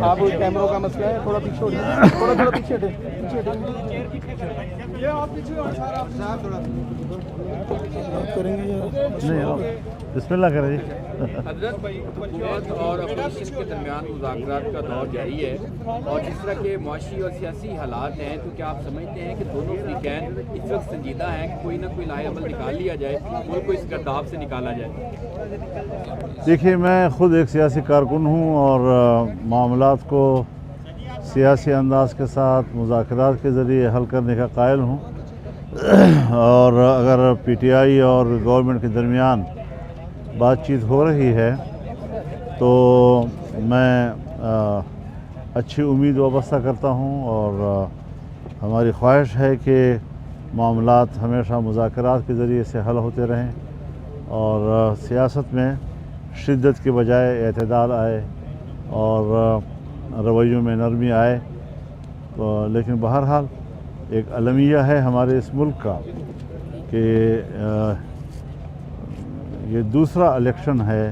آپ کیمروں کا مسئلہ ہے، تھوڑا پیچھے ہٹیں، تھوڑا پیچھے ہٹیں، پیچھے ہٹیں، یہ آپ پیچھے ہو صاحب تھوڑا کریں گے نہیں بسم اللہ کریں جی۔ حضرت حکومت اور اپوزیشن کے درمیان مذاکرات کا دور جاری ہے، اور جس طرح کے معاشی اور سیاسی حالات ہیں، تو کیا آپ سمجھتے ہیں کہ دونوں فریقین اس وقت سنجیدہ ہیں کہ کوئی نہ کوئی لائحہ عمل نکال لیا جائے، ملک کو اس گرداب سے نکالا جائے؟ دیکھیے میں خود ایک سیاسی کارکن ہوں اور معاملات کو سیاسی انداز کے ساتھ مذاکرات کے ذریعے حل کرنے کا قائل ہوں، اور اگر پی ٹی آئی اور گورنمنٹ کے درمیان بات چیت ہو رہی ہے تو میں اچھی امید وابستہ کرتا ہوں، اور ہماری خواہش ہے کہ معاملات ہمیشہ مذاکرات کے ذریعے سے حل ہوتے رہیں، اور سیاست میں شدت کے بجائے اعتدال آئے اور رویوں میں نرمی آئے۔ لیکن بہرحال ایک المیہ ہے ہمارے اس ملک کا کہ یہ دوسرا الیکشن ہے،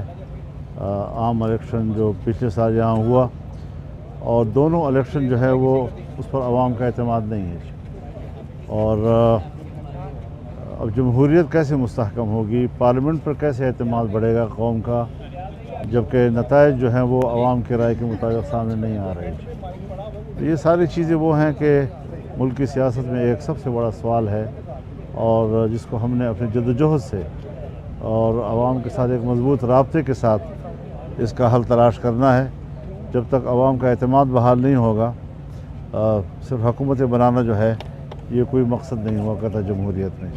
عام الیکشن جو پچھلے سال یہاں ہوا، اور دونوں الیکشن جو ہے وہ اس پر عوام کا اعتماد نہیں ہے، اور اب جمہوریت کیسے مستحکم ہوگی، پارلیمنٹ پر کیسے اعتماد بڑھے گا قوم کا، جبکہ نتائج جو ہیں وہ عوام کے رائے کے مطابق سامنے نہیں آ رہے۔ تو یہ ساری چیزیں وہ ہیں کہ ملک کی سیاست میں ایک سب سے بڑا سوال ہے، اور جس کو ہم نے اپنی جدوجہد سے اور عوام کے ساتھ ایک مضبوط رابطے کے ساتھ اس کا حل تلاش کرنا ہے۔ جب تک عوام کا اعتماد بحال نہیں ہوگا، صرف حکومتیں بنانا جو ہے یہ کوئی مقصد نہیں ہوا کرتا جمہوریت میں۔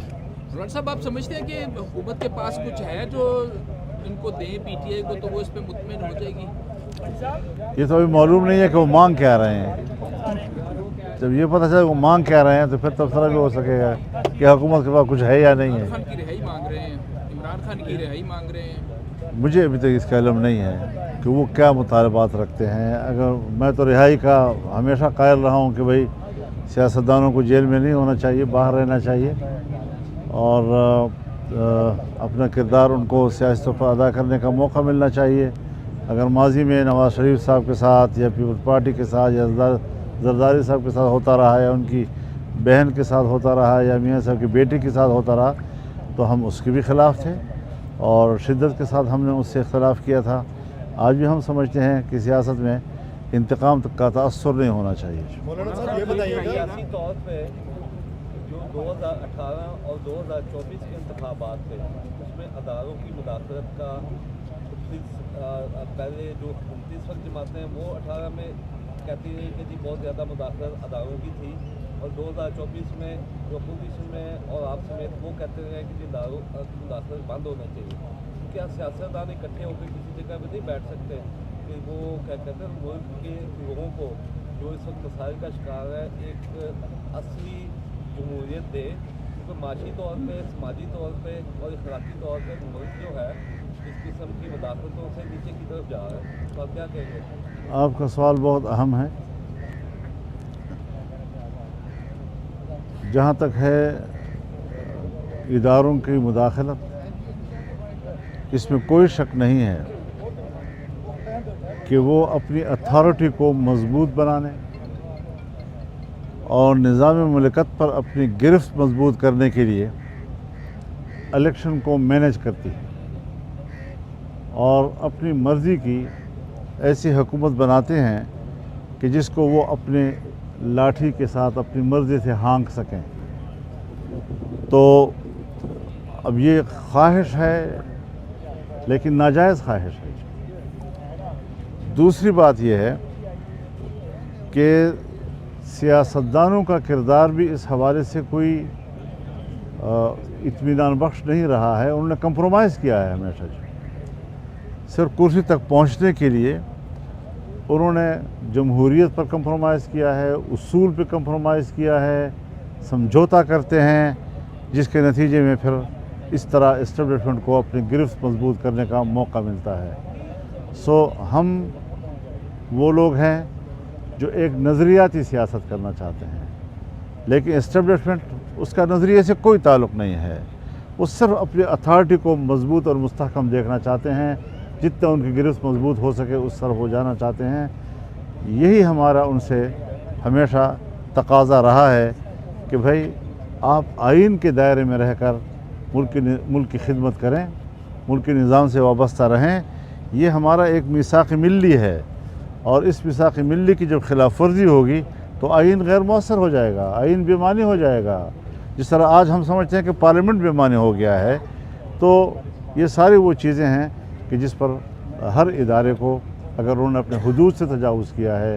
عمران صاحب، آپ سمجھتے ہیں کہ حکومت کے پاس کچھ ہے جو ان کو دیں پی ٹی آئی کو، تو وہ اس پہ مطمئن ہو جائے گی؟ یہ تو ابھی معلوم نہیں ہے کہ وہ مانگ کیا رہے ہیں۔ جب یہ پتہ چلے وہ مانگ کیا رہے ہیں تو پھر تبصرہ بھی ہو سکے گا کہ حکومت کے پاس کچھ ہے یا نہیں ہے۔ عمران خان کی رہائی مانگ رہے ہیں، عمران خان کی رہائی مانگ رہے ہیں۔ مجھے ابھی تک اس کا علم نہیں ہے کہ وہ کیا مطالبات رکھتے ہیں۔ اگر میں تو رہائی کا ہمیشہ قائل رہا ہوں کہ بھئی سیاستدانوں کو جیل میں نہیں ہونا چاہیے، باہر رہنا چاہیے، اور اپنا کردار ان کو سیاسی طور پر ادا کرنے کا موقع ملنا چاہیے۔ اگر ماضی میں نواز شریف صاحب کے ساتھ یا پیپلز پارٹی کے ساتھ یا زرداری صاحب کے ساتھ ہوتا رہا، یا ان کی بہن کے ساتھ ہوتا رہا، یا میاں صاحب کی بیٹی کے ساتھ ہوتا رہا، تو ہم اس کے بھی خلاف تھے اور شدت کے ساتھ ہم نے اس سے اختلاف کیا تھا۔ آج بھی ہم سمجھتے ہیں کہ سیاست میں انتقام کا تاثر نہیں ہونا چاہیے۔ مولانا صاحب یہ بتائیے گا، سیاسی طور پہ جو 2018 اور 2024 کے انتخابات تھے اس میں اداروں کی مداخلت کا پہلے جو 29 جماعتیں ہیں وہ 18 میں کہتی رہی کہ جی بہت زیادہ مداخلت اداروں کی تھی، اور 2024 میں جو اپوزیشن میں اور آپ سمیت وہ کہتے رہے کہ جی اداروں کی مداخلت بند ہونا چاہیے۔ کیا سیاستدان اکٹھے ہو کے کسی جگہ پہ نہیں بیٹھ سکتے کہ وہ کیا کہتے ہیں ملک کے لوگوں کو جو اس وقت مسائل کا شکار ہے ایک اصلی جمہوریت دے؟ کیونکہ معاشی طور پہ، سماجی طور پہ اور اخلاقی طور پہ ملک جو ہے اس قسم کی مداخلتوں سے نیچے کی طرف جا رہا ہے، تو آپ کیا کہیں گے؟ آپ کا سوال بہت اہم ہے۔ جہاں تک ہے اداروں کی مداخلت، اس میں کوئی شک نہیں ہے کہ وہ اپنی اتھارٹی کو مضبوط بنانے اور نظام مملکت پر اپنی گرفت مضبوط کرنے کے لیے الیکشن کو مینیج کرتی ہے، اور اپنی مرضی کی ایسی حکومت بناتے ہیں کہ جس کو وہ اپنے لاٹھی کے ساتھ اپنی مرضی سے ہانک سکیں۔ تو اب یہ خواہش ہے، لیکن ناجائز خواہش ہے۔ دوسری بات یہ ہے کہ سیاستدانوں کا کردار بھی اس حوالے سے کوئی اطمینان بخش نہیں رہا ہے۔ انہوں نے کمپرومائز کیا ہے ہمیشہ، صرف کرسی تک پہنچنے کے لیے انہوں نے جمہوریت پر کمپرومائز کیا ہے، اصول پہ کمپرومائز کیا ہے، سمجھوتا کرتے ہیں، جس کے نتیجے میں پھر اس طرح اسٹیبلشمنٹ کو اپنی گرفت مضبوط کرنے کا موقع ملتا ہے۔ ہم وہ لوگ ہیں جو ایک نظریاتی سیاست کرنا چاہتے ہیں، لیکن اسٹیبلشمنٹ اس کا نظریے سے کوئی تعلق نہیں ہے۔ وہ صرف اپنی اتھارٹی کو مضبوط اور مستحکم دیکھنا چاہتے ہیں، جتنا ان کی گرفت مضبوط ہو سکے اس طرف ہو جانا چاہتے ہیں۔ यही हमारा उनसे हमेशा तकाज़ा रहा है कि भाई आप आइन के दायरे में रहकर मुल्क की खिदमत करें, मुल्क के निज़ाम से वाबस्ता रहें। ये हमारा एक मीसाक़ मिल्ली है और इस मीसाक़ मिल्ली की जब खिलाफ वर्जी होगी तो आइन गैर मौसर हो जाएगा, आइन बेमानी हो जाएगा। जिस तरह आज हम समझते हैं कि पार्लियामेंट बेमानी हो गया है, तो ये सारी वो चीज़ें हैं कि जिस पर हर इदारे को अगर उन्होंने अपने हुदूद से तजावुज़ किया है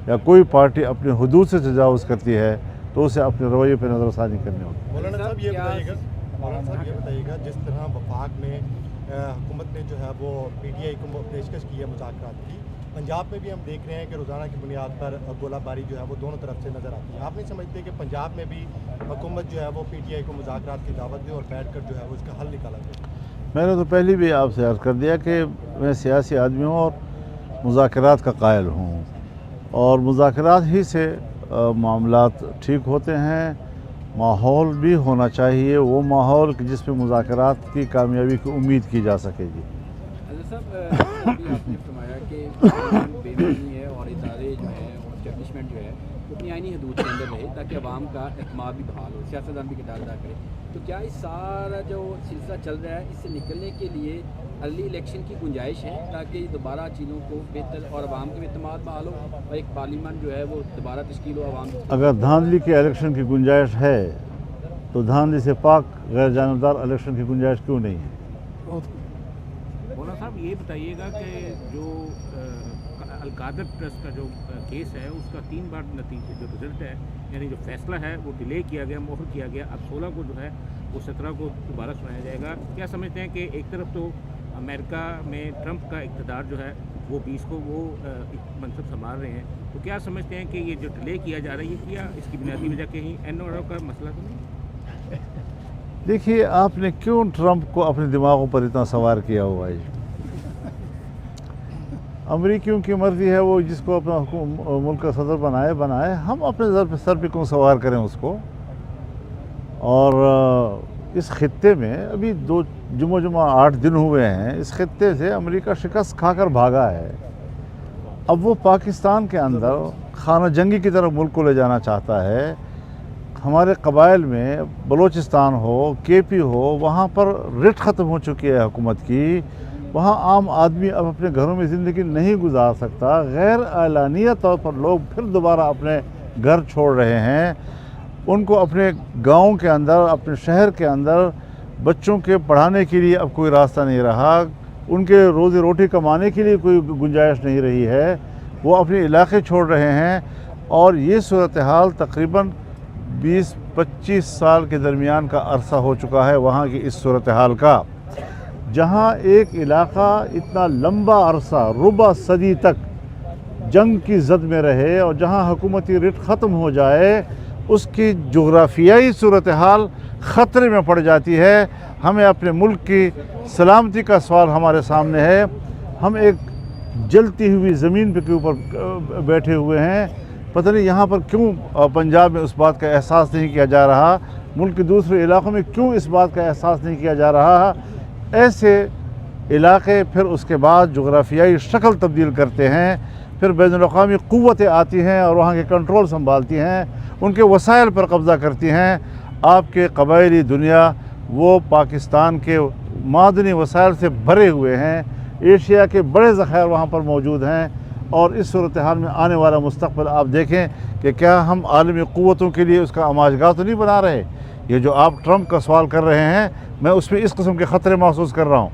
या कोई पार्टी अपने हुदूद से तजावुज़ करती है तो उसे अपने रवैये पर नज़रसानी करनी होगी। मौलाना साहब ये बताइएगा जिस तरह वफाक में हुकूमत ने जो है वो PTI को पेशकश की है मुज़ाकरात की, पंजाब में भी हम देख रहे हैं कि रोज़ाना की बुनियाद पर गोलाबारी जो है वो दोनों तरफ से नज़र आती है। आप नहीं समझते कि पंजाब में भी हुकूमत जो है वो PTI को मुज़ाकरात की दावत दे और बैठ कर जो है वो इसका हल निकाला जाए? मैंने तो पहले भी आपसे अर्ज़ कर दिया कि मैं सियासी आदमी हूँ और मुज़ाकरात का कायल हूँ और मुज़ाकरात ही से मामलात ठीक होते हैं। माहौल भी होना चाहिए, वो माहौल कि जिसमें मुज़ाकरात की कामयाबी की उम्मीद की जा सकेगी। साहब अभी आपने फरमाया कि बेमानी है और इदारे जो है और एस्टेब्लिशमेंट जो है अपनी आइनी हदूद के अंदर रहे ताकि आवाम का एतमाद भी बहाल हो, सियासतदान भी किरदार अदा करे। तो क्या इस सारा जो सिलसिला चल रहा है इससे निकलने के लिए अर्ली इलेक्शन की गुंजाइश है ताकि दोबारा चीज़ों को बेहतर और आवाम के एतमाद बहाल हो और एक पार्लियामेंट जो है वो दोबारा तश्कील हो आवाम? अगर धांधली के इलेक्शन की गुंजाइश है तो धांधली से पाक गैर जानबदार इलेक्शन की गुंजाइश क्यों नहीं है? मौलाना साहब ये बताइएगा कि जो अलकादर ट्रस्ट का जो केस है उसका 3 बार नतीजे जो रिजल्ट है यानी जो फैसला है वो डिले किया गया, मोहर किया गया। अब 16 को जो है वो 17 को दोबारा सुनाया जाएगा। क्या समझते हैं कि एक तरफ तो अमेरिका में ट्रंप का इक़्तिदार जो है वो 20 को वो मनसब संभाल रहे हैं, तो क्या समझते हैं कि ये जो डिले किया जा रहा है ये क्या इसकी बुनियादी वजह कहीं NRO का मसला तो नहीं? देखिए, आपने क्यों ट्रंप को अपने दिमागों पर इतना सवार किया हुआ है? अमरीकियों की मर्ज़ी है, वो जिसको अपना मुल्क का सदर बनाए, हम अपने सर पे क्यों सवार करें उसको? और इस खित्ते में अभी जुमा 8 दिन हुए हैं, इस खित्ते से अमेरिका शिकस्त खाकर भागा है। अब वो पाकिस्तान के अंदर खाना जंगी की तरफ मुल्क को ले जाना चाहता है। हमारे कबाइल में बलूचिस्तान हो, KP हो, वहाँ पर रिट ख़त्म हो चुकी है हुकूमत की। वहाँ आम आदमी अब अपने घरों में ज़िंदगी नहीं गुजार सकता। गैर एलानिया तौर पर लोग फिर दोबारा अपने घर छोड़ रहे हैं। उनको अपने गाँव के अंदर, अपने शहर के अंदर बच्चों के पढ़ाने के लिए अब कोई रास्ता नहीं रहा, उनके रोज़ी रोटी कमाने के लिए कोई गुंजाइश नहीं रही है। वो अपने इलाके छोड़ रहे हैं और ये सूरत हाल तकरीबन 20-25 साल के दरमियान का अरसा हो चुका है वहाँ की इस सूरत हाल का, जहाँ एक इलाका इतना लंबा अरसा रुबा सदी तक जंग की जद में रहे और जहाँ हुकूमती रिट ख़त्म हो जाए उसकी जोग्राफियाई सूरत हाल ख़तरे में पड़ जाती है। हमें अपने मुल्क की सलामती का सवाल हमारे सामने है। हम एक जलती हुई ज़मीन के ऊपर बैठे हुए हैं। पता नहीं यहाँ पर क्यों पंजाब में उस बात का एहसास नहीं किया जा रहा, मुल्क के दूसरे इलाक़ों में क्यों इस बात का एहसास नहीं किया जा रहा। ऐसे इलाक़े फिर उसके बाद जोग्राफियाई शक्ल तब्दील करते हैं, फिर बैनुल-अक़वामी क़ुव्वतें आती हैं और वहाँ के कंट्रोल संभालती हैं, उनके वसाइल पर कब्ज़ा करती हैं। आपके कबायली दुनिया वो पाकिस्तान के मादनी वसाइल से भरे हुए हैं। एशिया के बड़े ज़ख़ायर वहाँ पर मौजूद हैं और इस सूरत हाल में आने वाला मुस्तक़बिल आप देखें कि क्या हम आलमी क़ुव्वतों के लिए उसका अमाजगाह तो नहीं बना रहे। ये जो आप ट्रंप का सवाल कर रहे हैं, मैं उसमें इस किस्म के ख़तरे महसूस कर रहा हूँ।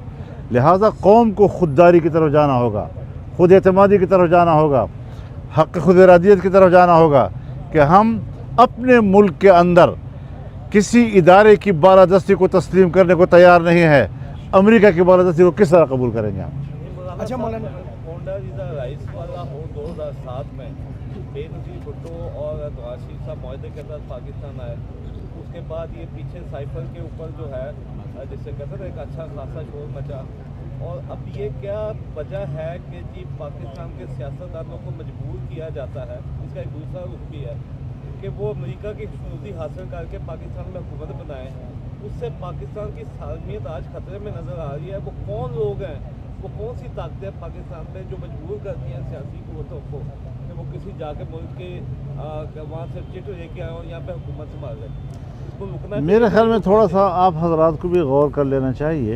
लिहाजा कौम को ख़ुददारी की तरफ जाना होगा, ख़ुद एतमादी की तरफ जाना होगा, हक़ ख़ुद इरादियत की तरफ जाना होगा कि हम अपने मुल्क के अंदर किसी इदारे की बालादस्ती को तस्लीम करने को तैयार नहीं है। अमेरिका की बालादस्ती को किस तरह कबूल करेंगे आप? अच्छा मौलाना, कोंडा वीज़ा राइस वाला हो 2007 में बेनज़ीर भुट्टो और नवाज़ साहब मुआहदे के तहत पाकिस्तान आए, उसके बाद ये पीछे साइफर के ऊपर जो है जिससे कहते थे एक अच्छा खासा शोर मचा। और अब ये क्या वजह है कि जी पाकिस्तान के सियासतदानों को मजबूर किया जाता है, इसका एक दूसरा रुख भी है कि वो अमेरिका की खुशनुदी हासिल करके पाकिस्तान में हुकूमत बनाए, उससे पाकिस्तान की सालमियत आज ख़तरे में नज़र आ रही है। वो कौन लोग हैं, वो कौन सी ताकतें पाकिस्तान में जो मजबूर करती हैं सियासी क़ुव्वतों को कि वो किसी जाके मुल्क के वहाँ से चिट लेके आए और यहाँ पे हुकूमत संभाल रहे हैं। इसको रुकना मेरे ख्याल में थोड़ा सा आप हजरात को भी गौर कर लेना चाहिए।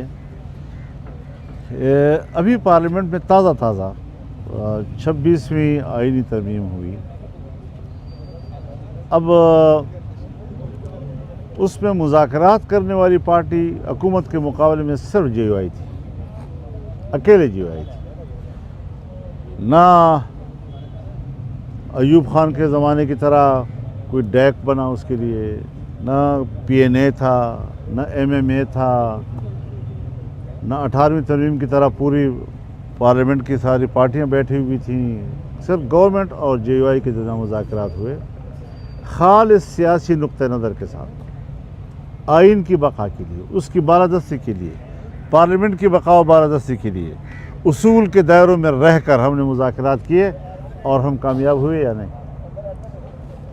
अभी पार्लियामेंट में ताज़ा 26वीं आईनी तरमीम हुई। अब उसमें मुज़ाकरात करने वाली पार्टी हुकूमत के मुकाबले में सिर्फ JUI थी, अकेले JUI थी। ना अयूब खान के ज़माने की तरह कोई डैक बना उसके लिए, ना PNA था, ना MMA था, ना 18वीं तरमीम की तरह पूरी पार्लियामेंट की सारी पार्टियां बैठी हुई थीं। सिर्फ गवर्नमेंट और JUI के दरमियान मुज़ाकरात हुए, खालिस सियासी नुक्ते नज़र के साथ, आइन की बका के लिए, उसकी बालादस्ती के लिए, पार्लियामेंट की बका व बालादस्ती के लिए उसूल के दायरों में रहकर हमने मुज़ाकरात किए और हम कामयाब हुए या नहीं।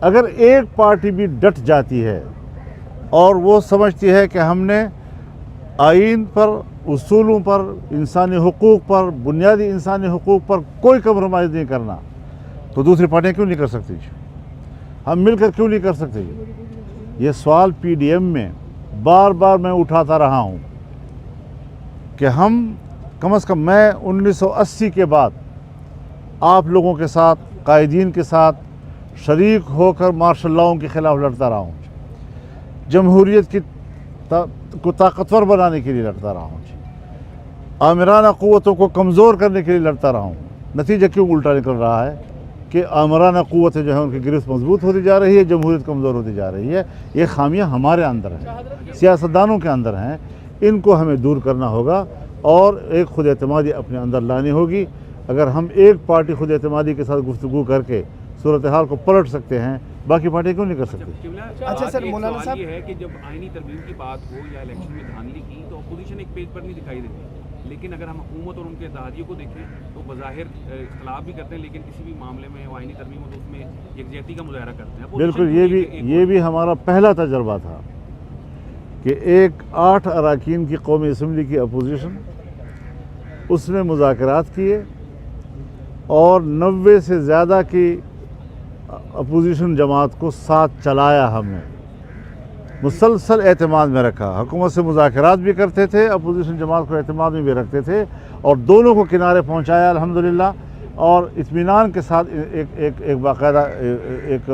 अगर एक पार्टी भी डट जाती है और वो समझती है कि हमने आइन पर, उसूलों पर, इंसानी हुकूक पर, बुनियादी इंसानी हुकूक पर कोई कम्प्रोमाइज़ नहीं करना, तो दूसरी पार्टियाँ क्यों नहीं कर सकती? हम मिलकर क्यों नहीं कर सकते? ये सवाल PDM में बार बार मैं उठाता रहा हूँ कि हम कम से कम, मैं 1980 के बाद आप लोगों के साथ, कायदीन के साथ शरीक होकर मार्शल लॉ के ख़िलाफ़ लड़ता रहा हूँ, जमहूरियत को ताकतवर बनाने के लिए लड़ता रहा हूँ, आमिराना क़ुव्वतों को कमज़ोर करने के लिए लड़ता रहा हूँ। नतीजा क्यों उल्टा निकल रहा है कि आमिराना क़ुव्वतें जो है उनकी गिरफ्त मजबूत होती जा रही है, जमहूरियत कमज़ोर होती जा रही है। ये खामियां हमारे अंदर हैं, सियासतदानों के अंदर हैं, इनको हमें दूर करना होगा और एक खुद एतमादी अपने अंदर लानी होगी। अगर हम एक पार्टी खुद एतमादी के साथ गुफ्तगू करके सूरत हाल को पलट सकते हैं, बाकी पार्टी क्यों नहीं कर सकती? अच्छा सर, मौलाना साहब, ये है कि जब आईनी तरमीम की बात हो या इलेक्शन में धांधली की तो अपोजिशन एक पेज पर नहीं दिखाई देती, लेकिन अगर हम हुकूमत और उनके इत्तेहादियों को देखें तो बज़ाहिर इख्तलाफ भी करते हैं, लेकिन किसी भी मामले में आईनी तरमीम हो तो उसमें यकजहती का मुजाहरा करते हैं। बिल्कुल, ये भी हमारा पहला तजर्बा था कि एक 8 अरकान की कौमी असम्बली की अपोजिशन, उसने मुज़ाकरात किए और 90 से ज़्यादा की अपोजिशन जमात को साथ चलाया। हमने मुसलसल एतमाद में रखा, हुकूमत से मुज़ाकरात भी करते थे, अपोजिशन जमात को एतमाद में भी रखते थे और दोनों को किनारे पहुंचाया अल्हम्दुलिल्लाह। और इत्मीनान के साथ एक बाकायदा एक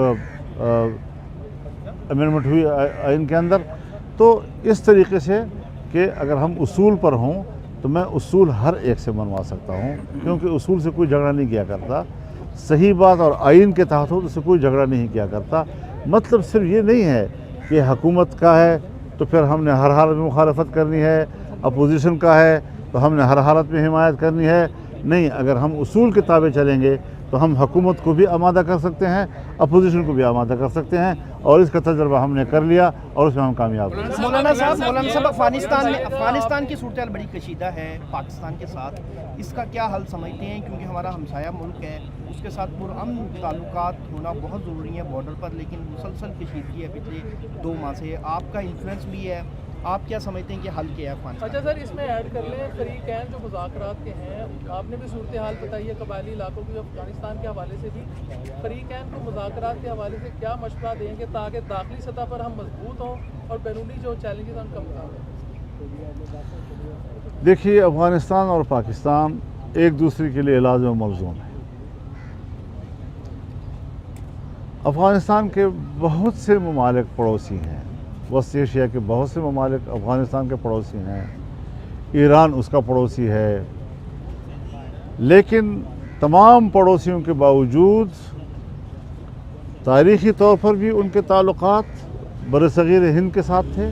अमेंडमेंट हुई आइन के अंदर। तो इस तरीके से कि अगर हम उसूल पर हों तो मैं उसूल हर एक से मनवा सकता हूँ, क्योंकि उसूल से कोई झगड़ा नहीं किया करता। सही बात और आइन के तहत हो तो उससे कोई झगड़ा नहीं किया करता। मतलब सिर्फ ये नहीं है कि हुकूमत का है तो फिर हमने हर हालत में मुखालफत करनी है, अपोजिशन का है तो हमने हर हालत में हिमायत करनी है। नहीं, अगर हम उसूल के ताबे चलेंगे तो हम हुकूमत को भी आमादा कर सकते हैं, अपोजिशन को भी आमादा कर सकते हैं, और इसका तजर्बा हमने कर लिया और उसमें हम कामयाब हुए। मौलाना साहब, अफगानिस्तान की सूरत बड़ी कशीदा है पाकिस्तान के साथ, इसका क्या हल समझते हैं? क्योंकि हमारा हमसाया मुल्क है, उसके साथ पुरअमन ताल्लुकात होना बहुत ज़रूरी है बॉर्डर पर, लेकिन मुसलसल कशीदगी है पिछले 2 माह से। आपका इन्फ्लुएंस भी है, आप क्या समझते हैं कि हल क्या है अफगानिस्तान? अच्छा सर, इसमें ऐड कर लें फरीकैन जो मुज़ाकरात के हैं, आपने भी सूरत हाल बताई है कबायली इलाकों की अफगानिस्तान के हवाले से भी। फरीकैन को मुज़ाकरात के हवाले से क्या मशवरा देंगे ताकि दाखिली सतह पर हम मजबूत हों और बैरूनी जो चैलेंजेस हम कम करें? देखिए, अफगानिस्तान और पाकिस्तान एक दूसरे के लिए लाज़िम मलज़ूम है। अफगानिस्तान के बहुत से ममालिक पड़ोसी हैं, वस्त एशिया के बहुत से ममालिक अफ़गानिस्तान के पड़ोसी हैं, ईरान उसका पड़ोसी है, लेकिन तमाम पड़ोसियों के बावजूद तारीख़ी तौर पर भी उनके ताल्लुकात बरसग़ीर हिंद के साथ थे।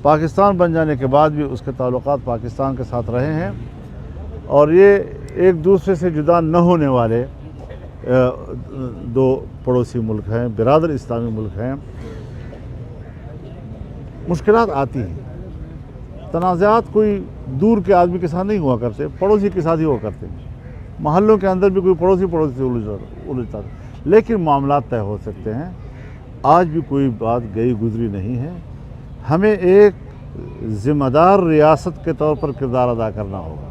पाकिस्तान बन जाने के बाद भी उसके ताल्लुकात पाकिस्तान के साथ रहे हैं और ये एक दूसरे से जुदा न होने वाले 2 पड़ोसी मुल्क हैं, बिरादर इस्लामी मुल्क हैं। मुश्किलात आती हैं, तनाज़ात कोई दूर के आदमी के साथ नहीं हुआ करते, पड़ोसी के साथ ही हुआ करते। महल्लों के अंदर भी कोई पड़ोसी से उलझता, लेकिन मामलात तय हो सकते हैं। आज भी कोई बात गई गुजरी नहीं है। हमें एक ज़िम्मेदार रियासत के तौर पर किरदार अदा करना होगा।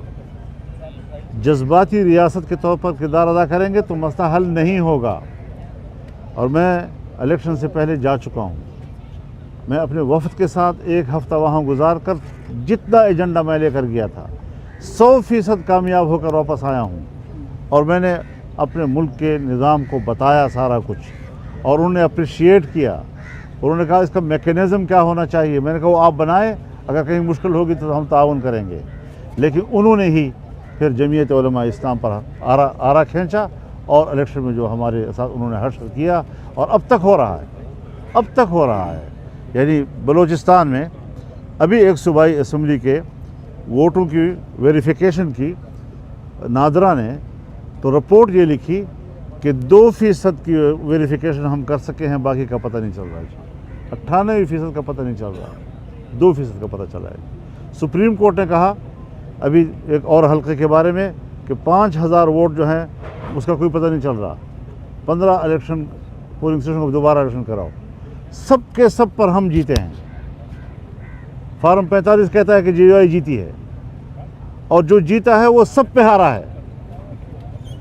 जज्बाती रियासत के तौर पर किरदार अदा करेंगे तो मसला हल नहीं होगा। और मैं इलेक्शन से पहले जा चुका हूँ, मैं अपने वफ़द के साथ 1 हफ़्ता वहाँ गुजार कर जितना एजेंडा मैं लेकर गया था 100% कामयाब होकर वापस आया हूँ। और मैंने अपने मुल्क के निज़ाम को बताया सारा कुछ, और उन्होंने अप्रिशिएट किया। उन्होंने कहा इसका मैकेनिज़्म क्या होना चाहिए। मैंने कहा वो आप बनाएं, अगर कहीं मुश्किल होगी तो हम ताउन करेंगे। लेकिन उन्होंने ही फिर जमीयत उलमा इस्लाम पर आरा खींचा और इलेक्शन में जो हमारे साथ उन्होंने हासिल किया, और अब तक हो रहा है, अब तक हो रहा है। यानी बलूचिस्तान में अभी एक सूबाई असम्बली के वोटों की वेरिफिकेशन की नादरा ने तो रिपोर्ट ये लिखी कि 2% की वेरिफिकेशन हम कर सके हैं, बाकी का पता नहीं चल रहा है। 98% का पता नहीं चल रहा, 2% का पता चला है। सुप्रीम कोर्ट ने कहा अभी एक और हल्के के बारे में कि 5000 वोट जो हैं उसका कोई पता नहीं चल रहा। 15 इलेक्शन पोलिंग स्टेशन को दोबारा इलेक्शन कराओ, सब के सब पर हम जीते हैं। फार्म 45 कहता है कि जीआई जीती है, और जो जीता है वो सब पे हारा है,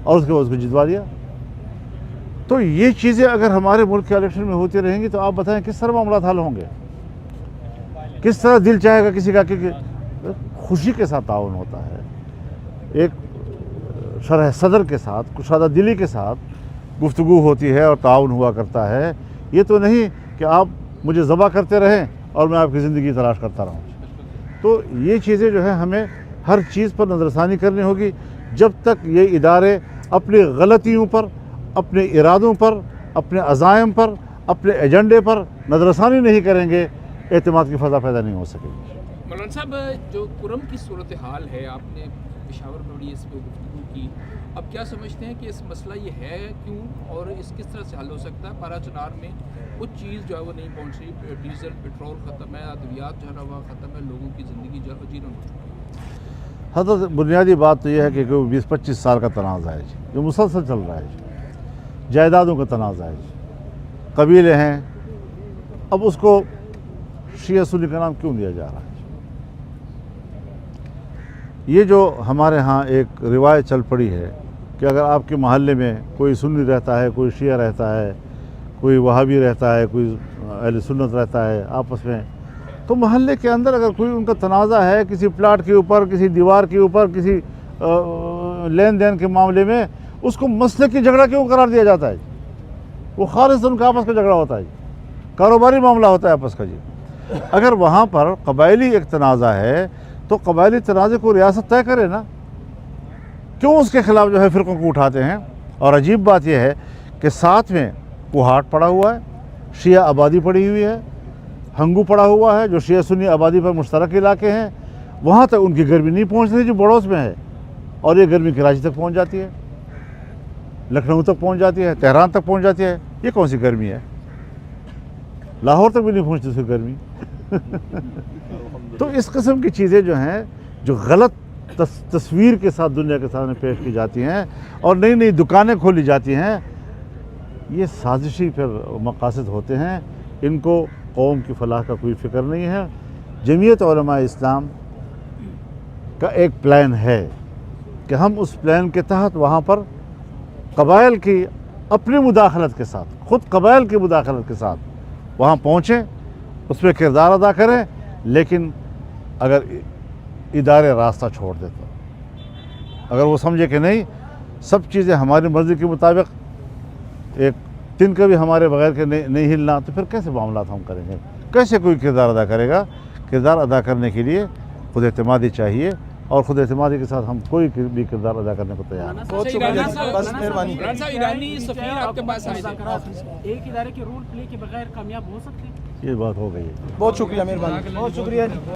और उसके बाद उसको जितवा दिया। तो ये चीज़ें अगर हमारे मुल्क के इलेक्शन में होती रहेंगी तो आप बताएं किस तरह मामला हल होंगे, किस तरह दिल चाहेगा किसी का। क्योंकि खुशी के साथ ताउन होता है, एक शरह सदर के साथ, कुशादा दिली के साथ गुफ्तगू होती है और ताउन हुआ करता है। ये तो नहीं कि आप मुझे ज़बा करते रहें और मैं आपकी ज़िंदगी तलाश करता रहूँ। तो ये चीज़ें जो है हमें हर चीज़ पर नज़रसानी करनी होगी। जब तक ये इदारे अपनी गलतियों पर, अपने इरादों पर, अपने अज़ायम पर, अपने एजेंडे पर नज़रसानी नहीं करेंगे, एतमाद की फ़ज़ा पैदा नहीं हो सकेगी। मौलाना साहब, जो कुरम की सूरत हाल है, आपने पेशावर में बड़ी इस पर गुफ्तगू की, अब क्या समझते हैं कि इस मसला ये है क्यों और इस किस तरह से हल हो सकता है? पारा चनार में कुछ चीज़ जो है वो नहीं पहुँच रही, डीजल पेट्रोल ख़त्म है, अद्वियात जो है वो ख़त्म है, लोगों की ज़िंदगी जो है जीवन हो चुकी है। हद बुनियादी बात तो यह है कि 20-25 साल का तनाज़ा है जो मुसलसल चल रहा है। जायदादों का तनाज़ा है, कबीले हैं, अब उसको शिया सुन्नी का नाम क्यों दिया जा रहा है? ये जो हमारे यहाँ एक रिवायत चल पड़ी है कि अगर आपके महल्ले में कोई सुन्नी रहता है, कोई शिया रहता है, कोई वहाबी रहता है, कोई अहले सुन्नत रहता है आपस में, तो महल्ले के अंदर अगर कोई उनका तनाज़ा है किसी प्लाट के ऊपर, किसी दीवार के ऊपर, किसी लेन देन के मामले में, उसको मसले की झगड़ा क्यों करार दिया जाता है? वो खालिस उनका आपस का झगड़ा होता है, कारोबारी मामला होता है आपस का जी। अगर वहाँ पर कबायली एक तनाज़ा है तो कबायली तनाज़े को रियासत तय करे ना, क्यों उसके ख़िलाफ़ जो है फ़िरक़ों को उठाते हैं? और अजीब बात यह है कि साथ में कुहाट पड़ा हुआ है, शिया आबादी पड़ी हुई है, हंगू पड़ा हुआ है जो शिया सुन्नी आबादी पर मुश्तरक इलाके हैं, वहाँ तक उनकी गर्मी नहीं पहुँच रही जो बड़ोस में है, और ये गर्मी कराची तक पहुँच जाती है, लखनऊ तक पहुँच जाती है, तेहरान तक पहुँच जाती है। ये कौन सी गर्मी है? लाहौर तक भी नहीं पहुँचती उसकी गर्मी। तो इस किस्म की चीज़ें जो हैं, जो गलत तस्वीर के साथ दुनिया के सामने पेश की जाती हैं और नई नई दुकानें खोली जाती हैं, ये साजिशी फिर मकासद होते हैं। इनको कौम की फलाह का कोई फ़िक्र नहीं है। जमीयत उलमा इस्लाम का एक प्लान है कि हम उस प्लान के तहत वहाँ पर कबाइल की अपनी मुदाखलत के साथ, ख़ुद कबाइल की मुदाखलत के साथ वहाँ पहुँचें, उस पर किरदार अदा करें। लेकिन अगर इदारे रास्ता छोड़ दे तो, अगर वो समझे कि नहीं सब चीज़ें हमारी मर्ज़ी के मुताबिक, एक दिन का भी हमारे बगैर के नहीं हिलना, तो फिर कैसे मामला हम करेंगे? कैसे कोई किरदार अदा करेगा? किरदार अदा करने के लिए खुद एतमादी चाहिए, और खुद एतमादी के साथ हम कोई भी किरदार अदा करने को तैयार हैं। बहुत शुक्रिया, बस मेहरबानी। ईरानी सफीर आपके पास आए थे, एक इदारे के रोल प्ले के बगैर कामयाब हो सकते हैं? ये बात हो गई है। बहुत शुक्रिया, मेहरबानी, बहुत शुक्रिया।